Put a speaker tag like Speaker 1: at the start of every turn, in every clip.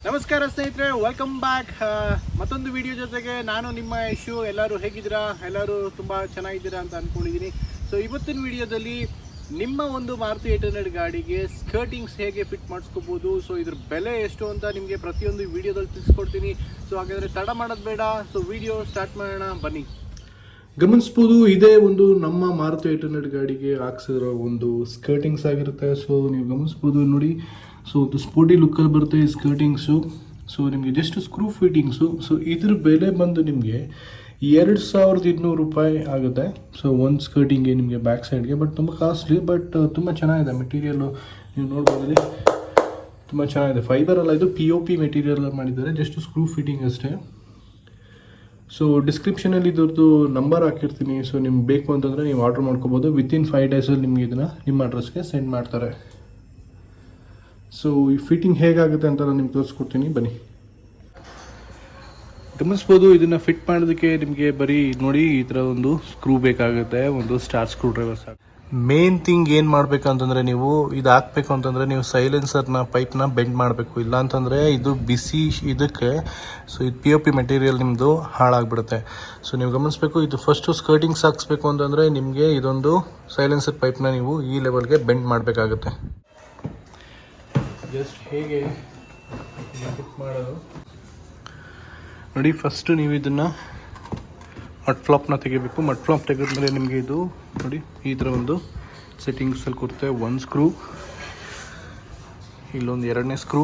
Speaker 1: ನಮಸ್ಕಾರ ಸ್ನೇಹಿತರೆ, welcome back. ಮತ್ತೊಂದು ವಿಡಿಯೋ ಜೊತೆಗೆ ನಾನು ನಿಮ್ಮ ಯಶು. ಎಲ್ಲರೂ ಹೇಗಿದ್ದೀರಾ? ಎಲ್ಲರೂ ತುಂಬ ಚೆನ್ನಾಗಿದ್ದೀರಾ ಅಂತ ಅಂದ್ಕೊಂಡಿದ್ದೀನಿ. ಸೊ ಇವತ್ತಿನ ವಿಡಿಯೋದಲ್ಲಿ ನಿಮ್ಮ ಒಂದು ಮಾರುತಿ 800 ಗಾಡಿಗೆ ಸ್ಕರ್ಟಿಂಗ್ಸ್ ಹೇಗೆ ಫಿಟ್ ಮಾಡಿಸ್ಕೋಬೋದು, ಸೊ ಇದ್ರ ಬೆಲೆ ಎಷ್ಟು ಅಂತ ನಿಮಗೆ ಪ್ರತಿಯೊಂದು ವಿಡಿಯೋದಲ್ಲಿ ತಿಳಿಸ್ಕೊಡ್ತೀನಿ. ಸೊ ಹಾಗಾದರೆ ತಡ ಮಾಡೋದು ಬೇಡ, ಸೊ ವಿಡಿಯೋ ಸ್ಟಾರ್ಟ್ ಮಾಡೋಣ ಬನ್ನಿ. ಗಮನಿಸ್ಬೋದು, ಇದೇ ಒಂದು ನಮ್ಮ ಮಾರುತಿ 800 ಗಾಡಿಗೆ ಹಾಕ್ಸಿರೋ ಒಂದು ಸ್ಕರ್ಟಿಂಗ್ಸ್ ಆಗಿರುತ್ತೆ. ಸೊ ನೀವು ಗಮನಿಸ್ಬೋದು ನೋಡಿ, ಸೊ ಒಂದು ಸ್ಪೋರ್ಟಿ ಲುಕ್ಕಲ್ಲಿ ಬರುತ್ತೆ ಈ ಸ್ಕರ್ಟಿಂಗ್ಸು. ಸೊ ನಿಮಗೆ ಜಸ್ಟ್ ಸ್ಕ್ರೂ ಫಿಟ್ಟಿಂಗ್ಸು. ಸೊ ಇದ್ರ ಬೆಲೆ ಬಂದು ನಿಮಗೆ 2200 ರೂಪಾಯಿ ಆಗುತ್ತೆ. ಸೊ ಒಂದು ಸ್ಕರ್ಟಿಂಗ್ಗೆ ನಿಮಗೆ ಬ್ಯಾಕ್ ಸೈಡ್ಗೆ, ಬಟ್ ತುಂಬ ಕಾಸ್ಟ್ಲಿ, ಬಟ್ ತುಂಬ ಚೆನ್ನಾಗಿದೆ ಮೆಟೀರಿಯಲ್ಲು. ನೀವು ನೋಡ್ಬೋದು, ತುಂಬ ಚೆನ್ನಾಗಿದೆ. ಫೈಬರಲ್ಲ, ಇದು POP ಮೆಟೀರಿಯಲ್ ಮಾಡಿದ್ದಾರೆ, ಜಸ್ಟ್ ಸ್ಕ್ರೂ ಫಿಟ್ಟಿಂಗ್ ಅಷ್ಟೇ. ಸೊ ಡಿಸ್ಕ್ರಿಪ್ಷನಲ್ಲಿ ಇದ್ರದ್ದು ನಂಬರ್ ಹಾಕಿರ್ತೀನಿ. ಸೊ ನಿಮ್ಗೆ ಬೇಕು ಅಂತಂದರೆ ನೀವು ಆರ್ಡ್ರ್ ಮಾಡ್ಕೋಬೋದು. ವಿತಿನ್ 5 ಡೇಸಲ್ಲಿ ನಿಮಗೆ ಇದನ್ನು ನಿಮ್ಮ ಅಡ್ರೆಸ್ಗೆ ಸೆಂಡ್ ಮಾಡ್ತಾರೆ. ಸೊ ಈ ಫಿಟ್ಟಿಂಗ್ ಹೇಗಾಗುತ್ತೆ ಅಂತ ನಾನು ನಿಮ್ಗೆ ತೋರಿಸ್ಕೊಡ್ತೀನಿ, ಬನ್ನಿ. ಗಮನಿಸ್ಬೋದು, ಇದನ್ನು ಫಿಟ್ ಮಾಡೋದಕ್ಕೆ ನಿಮಗೆ ಬರೀ ನೋಡಿ ಈ ಥರ ಒಂದು ಸ್ಕ್ರೂ ಬೇಕಾಗುತ್ತೆ, ಒಂದು ಸ್ಟಾರ್ ಸ್ಕ್ರೂ ಡ್ರೈವರ್ ಸಾಕು. ಮೇನ್ ಥಿಂಗ್ ಏನು ಮಾಡಬೇಕಂತಂದರೆ, ನೀವು ಇದು ಹಾಕಬೇಕು ಅಂತಂದರೆ ನೀವು ಸೈಲೆನ್ಸರ್ನ ಪೈಪ್ನ ಬೆಂಡ್ ಮಾಡಬೇಕು. ಇಲ್ಲ ಅಂತಂದರೆ ಇದು ಬಿಸಿ ಇದಕ್ಕೆ, ಸೊ ಇದು POP ಮೆಟೀರಿಯಲ್ ನಿಮ್ಮದು ಹಾಳಾಗಿಬಿಡುತ್ತೆ. ಸೊ ನೀವು ಗಮನಿಸಬೇಕು, ಇದು ಫಸ್ಟು ಸ್ಕರ್ಟಿಂಗ್ಸ್ ಹಾಕ್ಸ್ಬೇಕು ಅಂತಂದರೆ ನಿಮಗೆ ಇದೊಂದು ಸೈಲೆನ್ಸರ್ ಪೈಪ್ನ ನೀವು ಈ ಲೆವೆಲ್ಗೆ ಬೆಂಡ್ ಮಾಡಬೇಕಾಗುತ್ತೆ. ಜಸ್ಟ್ ಹೇಗೆ ಫಿಟ್ ಮಾಡೋದು ನೋಡಿ. ಫಸ್ಟು ನೀವು ಇದನ್ನು ಮಡ್ ಫ್ಲಾಪ್ನ ತೆಗಿಬೇಕು. ಮಡ್ ಫ್ಲಾಪ್ ತೆಗೆದ್ಮೇಲೆ ನಿಮಗೆ ಇದು ನೋಡಿ ಈ ಥರ ಒಂದು ಸೆಟ್ಟಿಂಗ್ಸಲ್ಲಿ ಕೊಡುತ್ತೆ. ಒಂದು ಸ್ಕ್ರೂ, ಇಲ್ಲೊಂದು 2ನೇ ಸ್ಕ್ರೂ,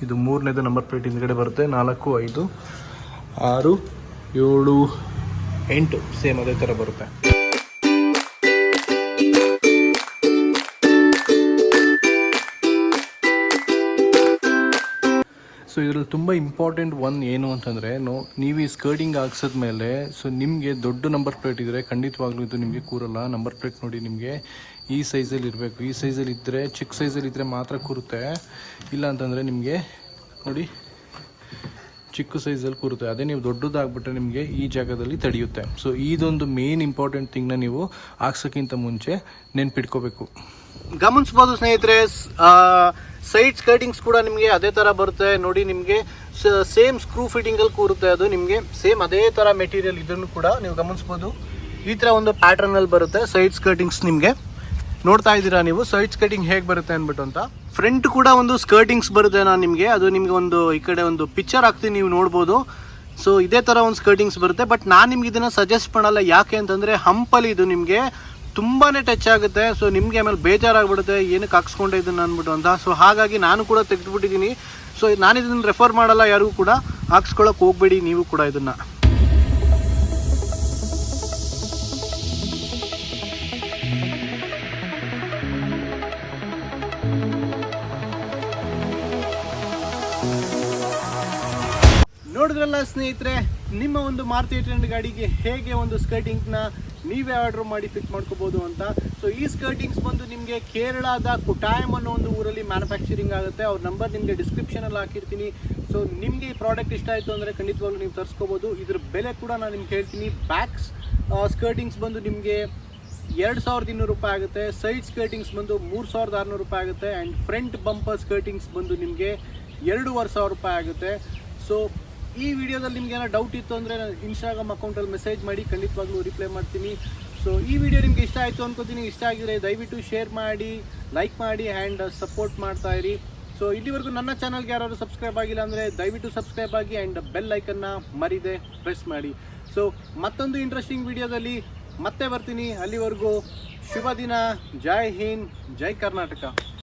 Speaker 1: ಇದು 3ನೇದು ನಂಬರ್ ಪ್ಲೇಟ್ ಹಿಂದ್ಗಡೆ ಬರುತ್ತೆ. 4, 5, 6, 7, 8 ಸೇಮ್ ಅದೇ ಥರ ಬರುತ್ತೆ. ಸೊ ಇದರಲ್ಲಿ ತುಂಬ ಇಂಪಾರ್ಟೆಂಟ್ ಏನು ಅಂತಂದರೆ, ನೀವು ಈ ಸ್ಕರ್ಟಿಂಗ್ ಹಾಕ್ಸಿದ್ಮೇಲೆ ಸೊ ನಿಮಗೆ ದೊಡ್ಡ ನಂಬರ್ ಪ್ಲೇಟ್ ಇದ್ದರೆ ಖಂಡಿತವಾಗ್ಲೂ ಇದು ನಿಮಗೆ ಕೂರಲ್ಲ. ನಂಬರ್ ಪ್ಲೇಟ್ ನೋಡಿ ನಿಮಗೆ ಈ ಸೈಜಲ್ಲಿ ಇರಬೇಕು. ಈ ಸೈಜಲ್ಲಿ ಇದ್ದರೆ, ಚಿಕ್ಕ ಸೈಜಲ್ಲಿ ಇದ್ದರೆ ಮಾತ್ರ ಕೂರುತ್ತೆ. ಇಲ್ಲ ಅಂತಂದರೆ ನಿಮಗೆ ನೋಡಿ ಚಿಕ್ಕ ಸೈಜಲ್ಲಿ ಕೂರುತ್ತೆ. ಅದೇ ನೀವು ದೊಡ್ಡದಾಗ್ಬಿಟ್ರೆ ನಿಮಗೆ ಈ ಜಾಗದಲ್ಲಿ ತಡೆಯುತ್ತೆ. ಸೊ ಇದೊಂದು ಮೇನ್ ಇಂಪಾರ್ಟೆಂಟ್ ಥಿಂಗ್ನ ನೀವು ಹಾಕ್ಸೋಕ್ಕಿಂತ ಮುಂಚೆ ನೆನ್ಪಿಟ್ಕೋಬೇಕು. ಗಮನಿಸ್ಬೋದು ಸ್ನೇಹಿತರೆ, ಸೈಡ್ ಸ್ಕರ್ಟಿಂಗ್ಸ್ ಕೂಡ ನಿಮಗೆ ಅದೇ ಥರ ಬರುತ್ತೆ ನೋಡಿ. ನಿಮಗೆ ಸೇಮ್ ಸ್ಕ್ರೂ ಫಿಟ್ಟಿಂಗಲ್ಲಿ ಕೂರುತ್ತೆ. ಅದು ನಿಮಗೆ ಸೇಮ್ ಅದೇ ಥರ ಮೆಟೀರಿಯಲ್. ಇದನ್ನು ಕೂಡ ನೀವು ಗಮನಿಸ್ಬೋದು, ಈ ಥರ ಒಂದು ಪ್ಯಾಟರ್ನಲ್ಲಿ ಬರುತ್ತೆ ಸೈಡ್ ಸ್ಕರ್ಟಿಂಗ್ಸ್. ನಿಮಗೆ ನೋಡ್ತಾ ಇದ್ದೀರಾ ನೀವು ಸೈಡ್ ಸ್ಕರ್ಟಿಂಗ್ ಹೇಗೆ ಬರುತ್ತೆ ಅಂದ್ಬಿಟ್ಟು ಅಂತ. ಫ್ರಂಟ್ ಕೂಡ ಒಂದು ಸ್ಕರ್ಟಿಂಗ್ಸ್ ಬರುತ್ತೆ. ನಾನು ನಿಮಗೆ ಅದು ನಿಮಗೆ ಒಂದು ಈ ಕಡೆ ಒಂದು ಪಿಕ್ಚರ್ ಹಾಕ್ತೀನಿ, ನೀವು ನೋಡ್ಬೋದು. ಸೊ ಇದೇ ಥರ ಒಂದು ಸ್ಕರ್ಟಿಂಗ್ಸ್ ಬರುತ್ತೆ. ಬಟ್ ನಾನು ನಿಮ್ಗೆ ಇದನ್ನು ಸಜೆಸ್ಟ್ ಮಾಡಲ್ಲ. ಯಾಕೆ ಅಂತಂದರೆ ಹಂಪಲ್ಲಿ ಇದು ನಿಮಗೆ ತುಂಬಾ ಟಚ್ ಆಗುತ್ತೆ. ಸೊ ನಿಮಗೆ ಆಮೇಲೆ ಬೇಜಾರಾಗ್ಬಿಡುತ್ತೆ, ಏನಕ್ಕೆ ಹಾಕ್ಸ್ಕೊಂಡೆ ಇದನ್ನು ಅಂದ್ಬಿಟ್ಟು ಅಂತ. ಸೊ ಹಾಗಾಗಿ ನಾನು ಕೂಡ ತೆಗೆದುಬಿಟ್ಟಿದ್ದೀನಿ. ಸೊ ನಾನು ಇದನ್ನು ರೆಫರ್ ಮಾಡಲ್ಲ, ಯಾರಿಗೂ ಕೂಡ ಹಾಕ್ಸ್ಕೊಳ್ಳೋಕೆ ಹೋಗಬೇಡಿ ನೀವು ಕೂಡ ಇದನ್ನು. ನೋಡಿದ್ರಲ್ಲ ಸ್ನೇಹಿತರೆ, ನಿಮ್ಮ ಒಂದು ಮಾರುತಿ 800 ಗಾಡಿಗೆ ಹೇಗೆ ಒಂದು ಸ್ಕರ್ಟಿಂಗ್ನ ನೀವೇ ಆರ್ಡರ್ ಮಾಡಿ ಫಿಟ್ ಮಾಡ್ಕೋಬೋದು ಅಂತ. ಸೊ ಈ ಸ್ಕರ್ಟಿಂಗ್ಸ್ ಬಂದು ನಿಮಗೆ ಕೇರಳದ ಕುಟಾಯಂ ಅನ್ನೋ ಒಂದು ಊರಲ್ಲಿ ಮ್ಯಾನುಫ್ಯಾಕ್ಚರಿಂಗ್ ಆಗುತ್ತೆ. ಅವ್ರ ನಂಬರ್ ನಿಮಗೆ ಡಿಸ್ಕ್ರಿಪ್ಷನಲ್ಲಿ ಹಾಕಿರ್ತೀನಿ. ಸೊ ನಿಮಗೆ ಈ ಪ್ರಾಡಕ್ಟ್ ಇಷ್ಟ ಆಯಿತು ಅಂದರೆ ಖಂಡಿತವಾಗ್ಲೂ ನೀವು ತರಿಸ್ಕೋಬೋದು. ಇದ್ರ ಬೆಲೆ ಕೂಡ ನಾನು ನಿಮ್ಗೆ ಹೇಳ್ತೀನಿ. ಬ್ಯಾಕ್ಸ್ ಸ್ಕರ್ಟಿಂಗ್ಸ್ ಬಂದು ನಿಮಗೆ 2200 ರೂಪಾಯಿ ಆಗುತ್ತೆ. ಸೈಡ್ ಸ್ಕರ್ಟಿಂಗ್ಸ್ ಬಂದು 3600 ರೂಪಾಯಿ ಆಗುತ್ತೆ. ಆ್ಯಂಡ್ ಫ್ರಂಟ್ ಬಂಪರ್ ಸ್ಕರ್ಟಿಂಗ್ಸ್ ಬಂದು ನಿಮಗೆ 2500 ರೂಪಾಯಿ ಆಗುತ್ತೆ. ಸೊ ಈ ವಿಡಿಯೋದಲ್ಲಿ ನಿಮ್ಗೆ ಏನೋ ಡೌಟ್ ಇತ್ತು ಅಂದರೆ ಇನ್ಸ್ಟಾಗ್ರಾಮ್ ಅಕೌಂಟಲ್ಲಿ ಮೆಸೇಜ್ ಮಾಡಿ, ಖಂಡಿತವಾಗ್ಲೂ ರಿಪ್ಲೈ ಮಾಡ್ತೀನಿ. ಸೊ ಈ ವಿಡಿಯೋ ನಿಮಗೆ ಇಷ್ಟ ಆಯಿತು ಅನ್ಕೋತೀನಿ. ಇಷ್ಟ ಆಗಿದ್ರೆ ದಯವಿಟ್ಟು ಶೇರ್ ಮಾಡಿ, ಲೈಕ್ ಮಾಡಿ ಆ್ಯಂಡ್ ಸಪೋರ್ಟ್ ಮಾಡ್ತಾ ಇರಿ. ಸೊ ಇಲ್ಲಿವರೆಗೂ ನನ್ನ ಚಾನಲ್ಗೆ ಯಾರು ಸಬ್ಸ್ಕ್ರೈಬ್ ಆಗಿಲ್ಲ ಅಂದರೆ ದಯವಿಟ್ಟು ಸಬ್ಸ್ಕ್ರೈಬ್ ಆಗಿ ಆ್ಯಂಡ್ ಬೆಲ್ ಐಕನ್ನ ಮರಿದೆ ಪ್ರೆಸ್ ಮಾಡಿ. ಸೊ ಮತ್ತೊಂದು ಇಂಟ್ರೆಸ್ಟಿಂಗ್ ವಿಡಿಯೋದಲ್ಲಿ ಮತ್ತೆ ಬರ್ತೀನಿ. ಅಲ್ಲಿವರೆಗೂ ಶುಭ ದಿನ. ಜೈ ಹಿಂದ್, ಜೈ ಕರ್ನಾಟಕ.